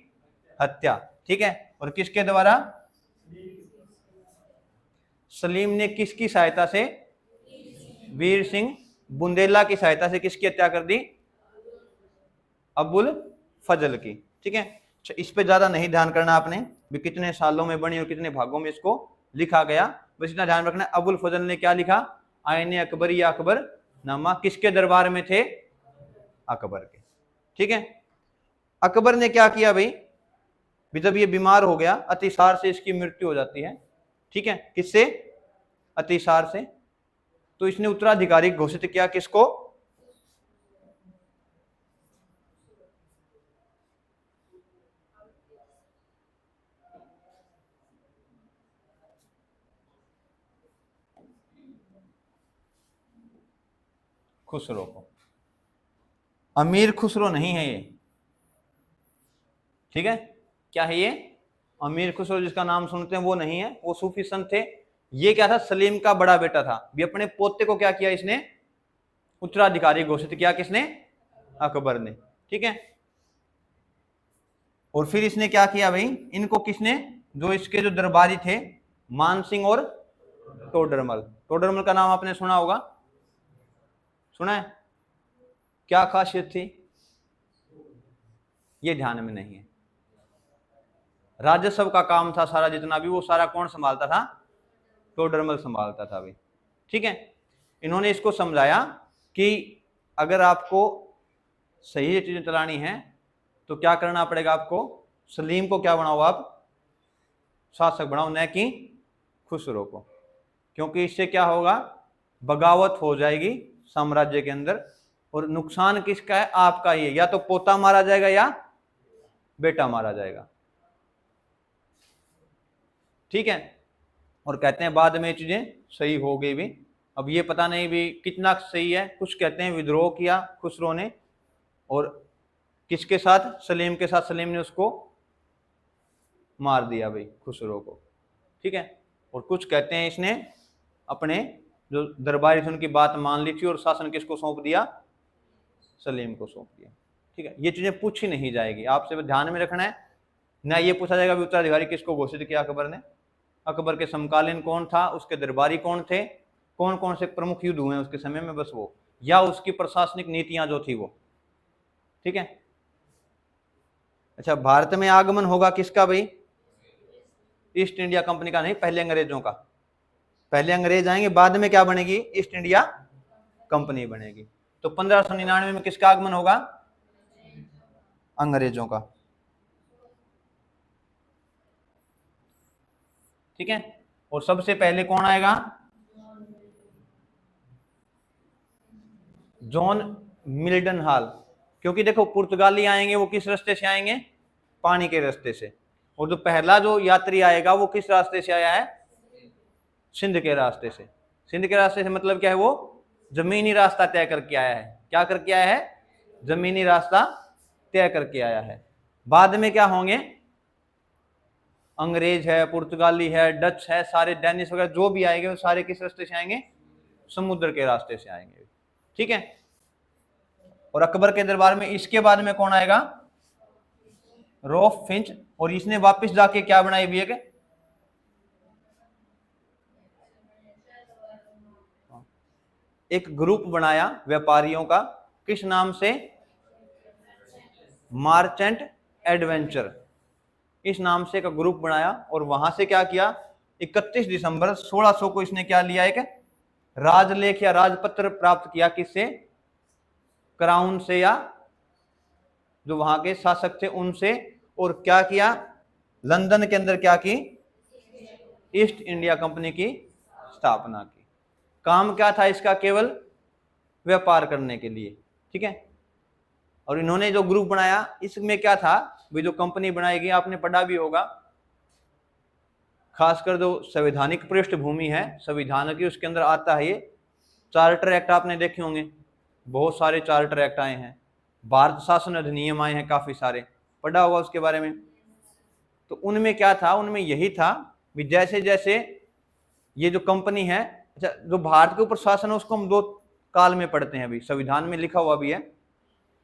Speaker 1: हत्या। ठीक है, और किसके द्वारा? सलीम ने किसकी सहायता से? वीर सिंह बुंदेला की सहायता से किसकी हत्या कर दी? अबुल फजल की। ठीक है, अच्छा इस पे ज्यादा नहीं ध्यान करना आपने भी कितने सालों में बनी और कितने भागों में इसको लिखा गया, बस इतना ध्यान रखना। अबुल फजल ने क्या लिखा? आईने अकबरिया अकबरनामा। किसके दरबार में थे? अकबर के। ठीक है, अकबर ने क्या किया भाई? जब ये बीमार हो गया, अतिसार से इसकी मृत्यु हो जाती है। ठीक है, किससे? अतिसार से। तो इसने उत्तराधिकारी घोषित किया किसको? खुसरो को। अमीर खुसरो नहीं है ये। ठीक है, क्या है ये? अमीर खुसरो जिसका नाम सुनते हैं वो नहीं है, वो सूफी संत थे। ये क्या था? सलीम का बड़ा बेटा था। भी अपने पोते को क्या किया इसने? उत्तराधिकारी घोषित किया। किसने? अकबर ने। ठीक है, और फिर इसने क्या किया भाई? इनको किसने? जो इसके जो दरबारी थे मान सिंह और टोडरमल। टोडरमल का नाम आपने सुना होगा, सुना है? क्या खासियत थी? ये ध्यान में नहीं है। राजस्व का काम था सारा, जितना भी वो सारा कौन संभालता था? टोडरमल संभालता था भाई। ठीक है, इन्होंने इसको समझाया कि अगर आपको सही चीजें चलानी है तो क्या करना पड़ेगा आपको? सलीम को क्या बनाओ आप? शासक बनाओ, न कि खुसरो को। क्योंकि इससे क्या होगा? बगावत हो जाएगी साम्राज्य के अंदर, और नुकसान किसका है? आपका ही है। या तो पोता मारा जाएगा या बेटा मारा जाएगा। ठीक है, और कहते हैं बाद में ये चीजें सही हो गई भी। अब ये पता नहीं भी कितना सही है। कुछ कहते हैं विद्रोह किया खुसरो ने, और किसके साथ? सलीम के साथ। सलीम ने उसको मार दिया भाई, खुसरो को। ठीक है, और कुछ कहते हैं इसने अपने जो दरबारी थे उनकी बात मान ली थी और शासन किसको सौंप दिया? सलीम को सौंप दिया। ठीक है, ये चीजें पूछी नहीं जाएगी, आपसे ध्यान में रखना है। ना ये पूछा जाएगा भी उत्तराधिकारी किसको घोषित किया अकबर ने, अकबर के समकालीन कौन था, उसके दरबारी कौन थे, कौन कौन से प्रमुख युद्ध हुए उसके समय में, बस वो, या उसकी प्रशासनिक नीतियां जो थी वो। ठीक है, अच्छा भारत में आगमन होगा किसका भाई? ईस्ट इंडिया कंपनी का नहीं, पहले अंग्रेजों का। पहले अंग्रेज आएंगे, बाद में क्या बनेगी? ईस्ट इंडिया कंपनी बनेगी। तो 1599 में किसका आगमन होगा? अंग्रेजों का। ठीक है, और सबसे पहले कौन आएगा? John Milton hall. क्योंकि देखो पुर्तगाली आएंगे वो किस रास्ते से आएंगे? पानी के रास्ते से। और जो पहला जो यात्री आएगा वो किस रास्ते से आया है? सिंध के रास्ते से। सिंध के रास्ते से मतलब क्या है? वो जमीनी रास्ता तय करके आया है। क्या करके आया है? जमीनी रास्ता तय करके आया है। बाद में क्या होंगे, अंग्रेज है, पुर्तगाली है, डच है, सारे डेनिश वगैरह जो भी आएंगे वो सारे किस रास्ते से आएंगे, समुद्र के रास्ते से आएंगे। ठीक है। और अकबर के दरबार में इसके बाद में कौन आएगा, रॉल्फ फिंच। और इसने वापस जाके क्या बनाई भी है, एक ग्रुप बनाया व्यापारियों का, किस नाम से, मार्चेंट एडवेंचर, इस नाम से एक ग्रुप बनाया। और वहां से क्या किया, 31 दिसंबर 1600 को इसने क्या लिया, एक राजलेख या राजपत्र प्राप्त किया, किससे, क्राउन से या जो वहां के शासक थे उनसे। और क्या किया, लंदन के अंदर क्या की, ईस्ट इंडिया कंपनी की स्थापना की। काम क्या था इसका, केवल व्यापार करने के लिए। ठीक है। और इन्होंने जो ग्रुप बनाया इसमें क्या था, भी जो कंपनी बनाएगी, आपने पढ़ा भी होगा, खासकर जो संवैधानिक पृष्ठभूमि है संविधान की, उसके अंदर आता है ये चार्टर एक्ट, आपने देखे होंगे, बहुत सारे चार्टर एक्ट आए हैं, भारत शासन अधिनियम आए हैं काफी सारे, पढ़ा होगा उसके बारे में। तो उनमें क्या था, उनमें यही था भी जैसे जैसे ये जो कंपनी है, अच्छा जो भारत के ऊपर शासन है उसको हम दो काल में पढ़ते हैं, अभी संविधान में लिखा हुआ भी है,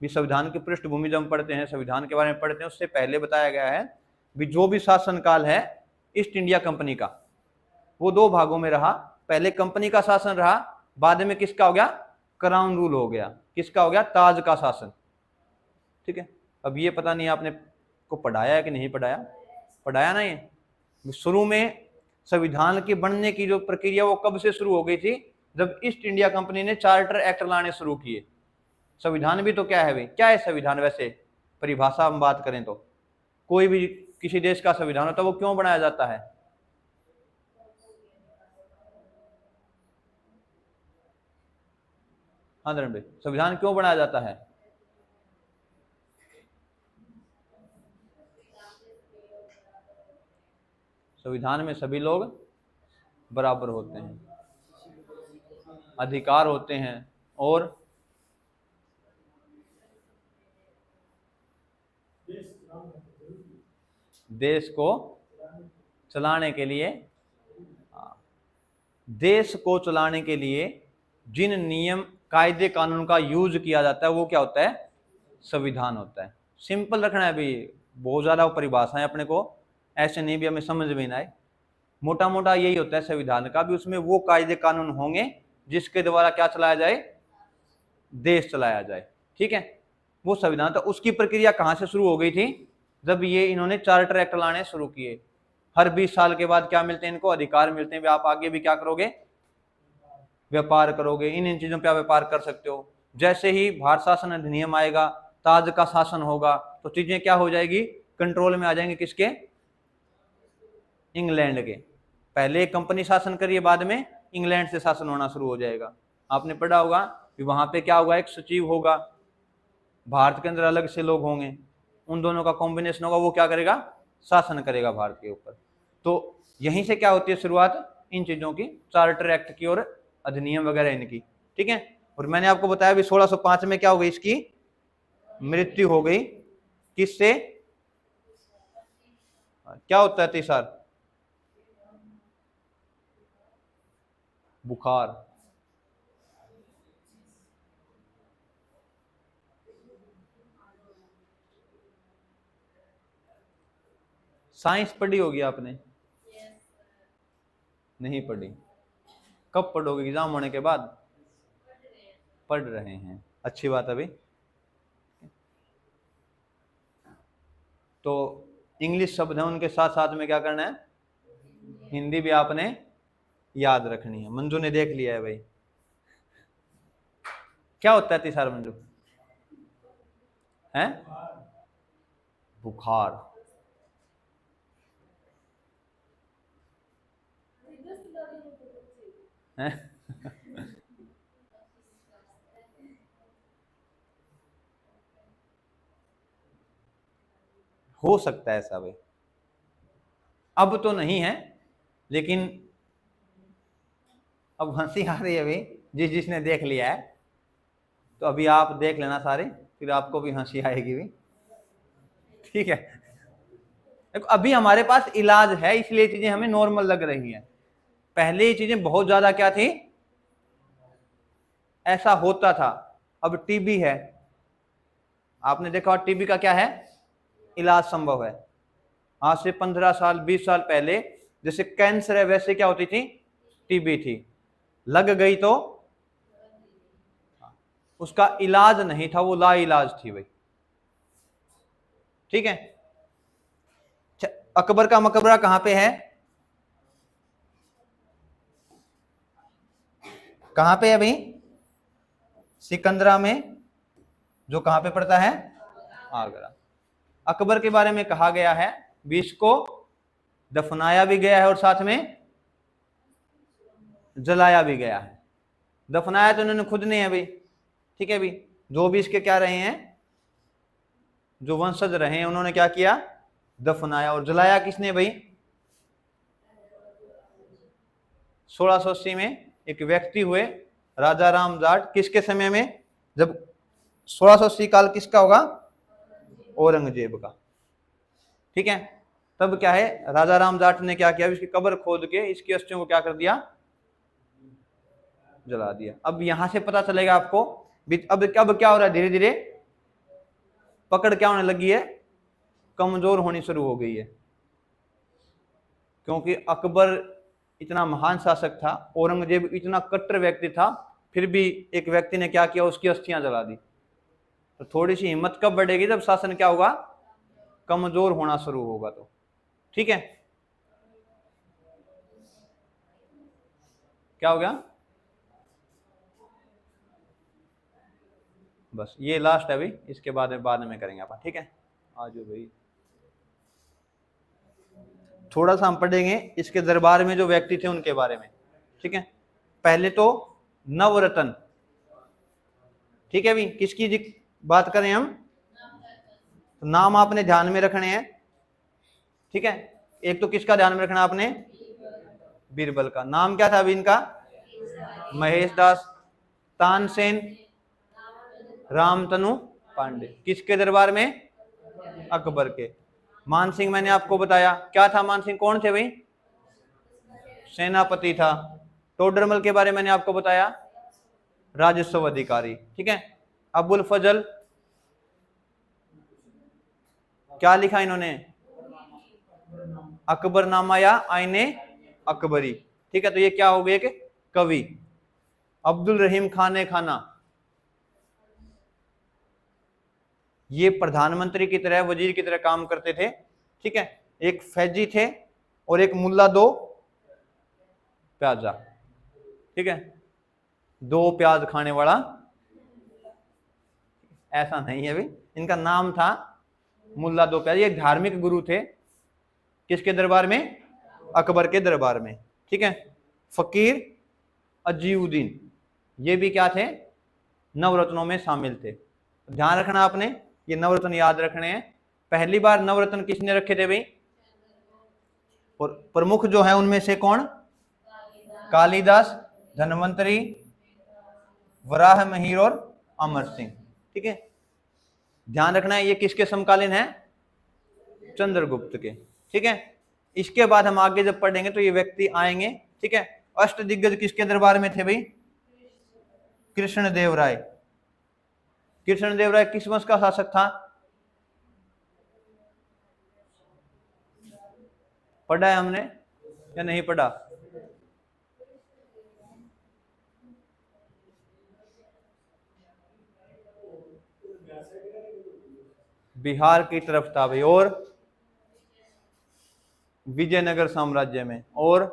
Speaker 1: भी संविधान की पृष्ठभूमि जब हम पढ़ते हैं, संविधान के बारे में पढ़ते हैं, उससे पहले बताया गया है भी जो भी शासन काल है ईस्ट इंडिया कंपनी का, वो दो भागों में रहा। पहले कंपनी का शासन रहा, बाद में किसका हो गया, क्राउन रूल हो गया, किसका हो गया, ताज का शासन। ठीक है। अब ये पता नहीं आपने को पढ़ाया है कि नहीं पढ़ाया, पढ़ाया ना ये। शुरू में संविधान के बनने की जो प्रक्रिया वो कब से शुरू हो गई थी, जब ईस्ट इंडिया कंपनी ने चार्टर एक्ट लाने शुरू किए। संविधान भी तो क्या है भाई, क्या है संविधान, वैसे परिभाषा हम बात करें तो कोई भी किसी देश का संविधान होता है वो क्यों बनाया जाता है, हाँ धर्म भाई, संविधान क्यों बनाया जाता है, संविधान में सभी लोग बराबर होते हैं, अधिकार होते हैं, और देश को चलाने के लिए, देश को चलाने के लिए जिन नियम कायदे कानून का यूज किया जाता है वो क्या होता है, संविधान होता है। सिंपल रखना है अभी, बहुत ज्यादा परिभाषाएं अपने को ऐसे नहीं भी हमें समझ में ना आए, मोटा मोटा यही होता है संविधान का भी, उसमें वो कायदे कानून होंगे जिसके द्वारा क्या चलाया जाए, देश चलाया जाए। ठीक है। वो संविधान, तो उसकी प्रक्रिया कहां से शुरू हो गई थी, जब ये इन्होंने चार्टर एक्ट लाने शुरू किए। हर 20 साल के बाद क्या मिलते हैं इनको, अधिकार मिलते हैं, आप आगे भी क्या करोगे, व्यापार करोगे, इन इन चीजों पे आप व्यापार कर सकते हो। जैसे ही भारत शासन अधिनियम आएगा, ताज का शासन होगा, तो चीजें क्या हो जाएगी, कंट्रोल में आ जाएंगे, किसके, इंग्लैंड के। पहले कंपनी शासन करिए, बाद में इंग्लैंड से शासन होना शुरू हो जाएगा। आपने पढ़ा होगा कि वहां पे क्या होगा, एक सचिव होगा, भारत के अंदर अलग से लोग होंगे, उन दोनों का कॉम्बिनेशन होगा, वो क्या करेगा, शासन करेगा भारत के ऊपर। तो यहीं से क्या होती है शुरुआत इन चीजों की, चार्टर एक्ट की और अधिनियम वगैरह इनकी। ठीक है। और मैंने आपको बताया भी 1605 में क्या हो गई, इसकी मृत्यु हो गई, किससे, क्या होता है अतिसार, बुखार, साइंस पढ़ी होगी आपने, नहीं पढ़ी, कब पढ़ोगे, एग्जाम होने के बाद, पढ़ रहे हैं, अच्छी बात। अभी तो इंग्लिश शब्द है, उनके साथ साथ में क्या करना है, हिंदी भी आपने याद रखनी है। मंजू ने देख लिया है भाई, क्या होता है अतिसार मंजू, है बुखार, है हो सकता है ऐसा भाई, अब तो नहीं है, लेकिन अब हंसी आ रही है भाई, जिसने देख लिया है, तो अभी आप देख लेना सारे, फिर आपको भी हंसी आएगी भी। ठीक है, देखो अभी हमारे पास इलाज है इसलिए चीजें हमें नॉर्मल लग रही हैं। पहले ये चीजें बहुत ज्यादा क्या थी, ऐसा होता था। अब टीबी है, आपने देखा टीबी का क्या है, इलाज संभव है। आज से 15 साल 20 साल पहले जैसे कैंसर है वैसे क्या होती थी, टीबी थी, लग गई तो उसका इलाज नहीं था, वो ला इलाज थी भाई। ठीक है, अकबर का मकबरा कहां पे है, कहां पे है भाई, सिकंदरा में, जो कहां पे पड़ता है, आगरा। अकबर के बारे में कहा गया है भी इसको दफनाया भी गया है और साथ में जलाया भी गया है। दफनाया तो उन्होंने खुद नहीं है भाई, ठीक है भाई, जो भी इसके क्या रहे हैं, जो वंशज रहे हैं, उन्होंने क्या किया, दफनाया। और जलाया किसने भाई, 1680 में एक व्यक्ति हुए राजा राम जाट, किसके समय में, जब 1680 काल किसका होगा, औरंगजेब का। ठीक है, तब क्या है, राजा राम जाट ने क्या किया, इसकी कब्र खोद के इसकी अस्थियों को क्या कर दिया, जला दिया। अब यहां से पता चलेगा आपको अब क्या हो रहा है, धीरे धीरे पकड़ क्या होने लगी है, कमजोर होनी शुरू हो गई है। क्योंकि अकबर इतना महान शासक था, औरंगजेब इतना कट्टर व्यक्ति था, फिर भी एक व्यक्ति ने क्या किया, उसकी अस्थियां जला दी। तो थोड़ी सी हिम्मत कब बढ़ेगी, जब शासन क्या होगा, कमजोर होना शुरू होगा। तो ठीक है, क्या हो गया, बस ये लास्ट है अभी, इसके बाद में करेंगे अपन। ठीक है, आज भाई थोड़ा सा हम पढ़ेंगे इसके दरबार में जो व्यक्ति थे उनके बारे में। ठीक है, पहले तो नवरत्न, ठीक है भी, किसकी बात करें हम, तो नाम आपने ध्यान में रखने हैं। ठीक है, एक तो किसका ध्यान में रखना आपने, बीरबल का। नाम क्या था अभी इनका, महेश दास, तानसेन, रामतनु पांडे, किसके दरबार में, अकबर के। मानसिंह मैंने आपको बताया क्या था, मानसिंह कौन थे भाई, सेनापति था। टोडरमल के बारे में मैंने आपको बताया, राजस्व अधिकारी। ठीक है, अबुल फजल, क्या लिखा इन्होंने, अकबरनामा या आईने अकबरी। ठीक है, तो ये क्या हो गए, एक कवि। अब्दुल रहीम खाने खाना, ये प्रधानमंत्री की तरह, वजीर की तरह काम करते थे। ठीक है, एक फैजी थे और एक मुल्ला दो प्याजा। ठीक है, दो प्याज खाने वाला, ऐसा नहीं है भाई, इनका नाम था मुल्ला दो प्याज। ये धार्मिक गुरु थे, किसके दरबार में, अकबर के दरबार में। ठीक है, फकीर अजीउद्दीन, ये भी क्या थे, नवरत्नों में शामिल थे। ध्यान रखना आपने, ये नवरत्न याद रखने हैं। पहली बार नवरत्न किसने रखे थे भाई, और प्रमुख जो है उनमें से कौन, कालिदास, धन्वंतरी, वराह मिहिर और अमर सिंह। ठीक है, ध्यान रखना है ये किसके समकालीन है, चंद्रगुप्त के। ठीक है, इसके बाद हम आगे जब पढ़ेंगे तो ये व्यक्ति आएंगे। ठीक है, अष्ट दिग्गज किसके दरबार में थे भाई, कृष्णदेव राय। कृष्णदेव राय किस वंश का शासक था, पढ़ा है हमने या नहीं पढ़ा, बिहार की तरफ था भाई, और विजयनगर साम्राज्य में। और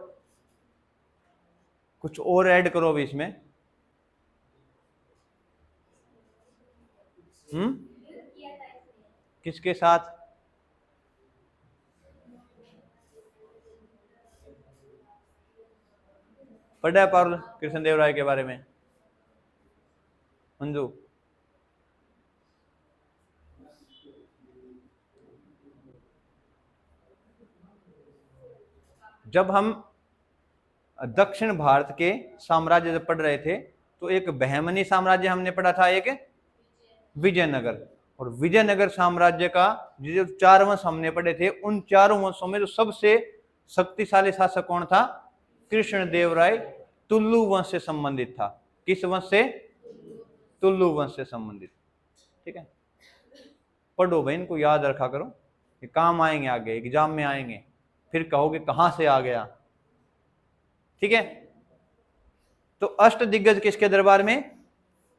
Speaker 1: कुछ और ऐड करो भी इसमें, किसके साथ, पढ़ा है पारुल कृष्णदेव राय के बारे में, मंजू, जब हम दक्षिण भारत के साम्राज्य जब पढ़ रहे थे तो एक बहमनी साम्राज्य हमने पढ़ा था, एक विजयनगर, और विजयनगर साम्राज्य का जो 4 वंश हमने पढ़े थे, उन 4 वंशों में जो सबसे शक्तिशाली शासक कौन था? कृष्णदेवराय तुलु वंश से संबंधित था। किस वंश से? तुलु वंश से संबंधित। ठीक है, पढ़ो भाई, इनको याद रखा करो, ये काम आएंगे, आगे एग्जाम में आएंगे, फिर कहोगे कहां से आ गया। ठीक है, तो अष्ट दिग्गज किसके दरबार में?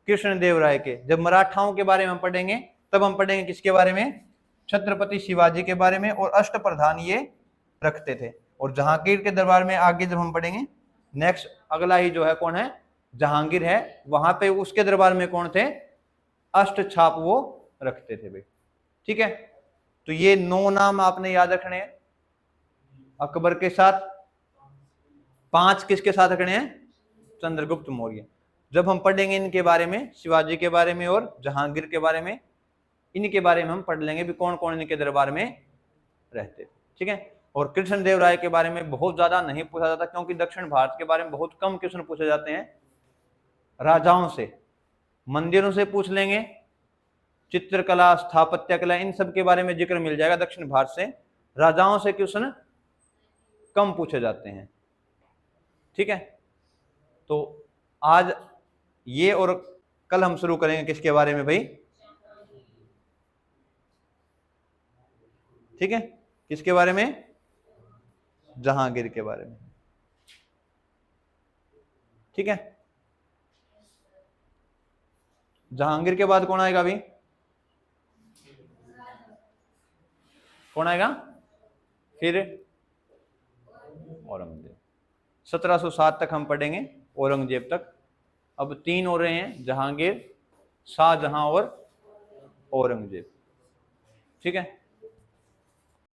Speaker 1: कृष्णदेवराय के। जब मराठाओं के बारे में पढ़ेंगे तब हम पढ़ेंगे किसके बारे में? छत्रपति शिवाजी के बारे में। और अष्ट प्रधान ये रखते थे। और जहांगीर के दरबार में आगे जब हम पढ़ेंगे, नेक्स्ट अगला ही जो है कौन है? जहांगीर है। वहां पे उसके दरबार में कौन थे? अष्ट छाप वो रखते थे भाई। ठीक है, तो ये 9 नाम आपने याद रखने हैं अकबर के साथ। 5 किसके साथ रखने हैं? चंद्रगुप्त मौर्य। जब हम पढ़ेंगे इनके बारे में, शिवाजी के बारे में और जहांगीर के बारे में, इनके बारे में हम पढ़ लेंगे भी कौन कौन इनके दरबार में रहते थे। ठीक है, और कृष्णदेवराय के बारे में बहुत ज्यादा नहीं पूछा जाता, क्योंकि दक्षिण भारत के बारे में बहुत कम क्वेश्चन पूछे जाते हैं। राजाओं से, मंदिरों से पूछ लेंगे, चित्रकला, स्थापत्य कला, इन सब के बारे में जिक्र मिल जाएगा दक्षिण भारत से। राजाओं से क्वेश्चन कम पूछे जाते हैं। ठीक है, तो आज ये और कल हम शुरू करेंगे किसके बारे में भाई? ठीक है, किसके बारे में? जहांगीर के बारे में। ठीक है, जहांगीर के बाद कौन आएगा अभी? कौन आएगा फिर? औरंगजेब। 1707 तक हम पढ़ेंगे, औरंगजेब तक। अब 3 हो रहे हैं, जहांगीर, शाहजहां और औरंगजेब। ठीक है,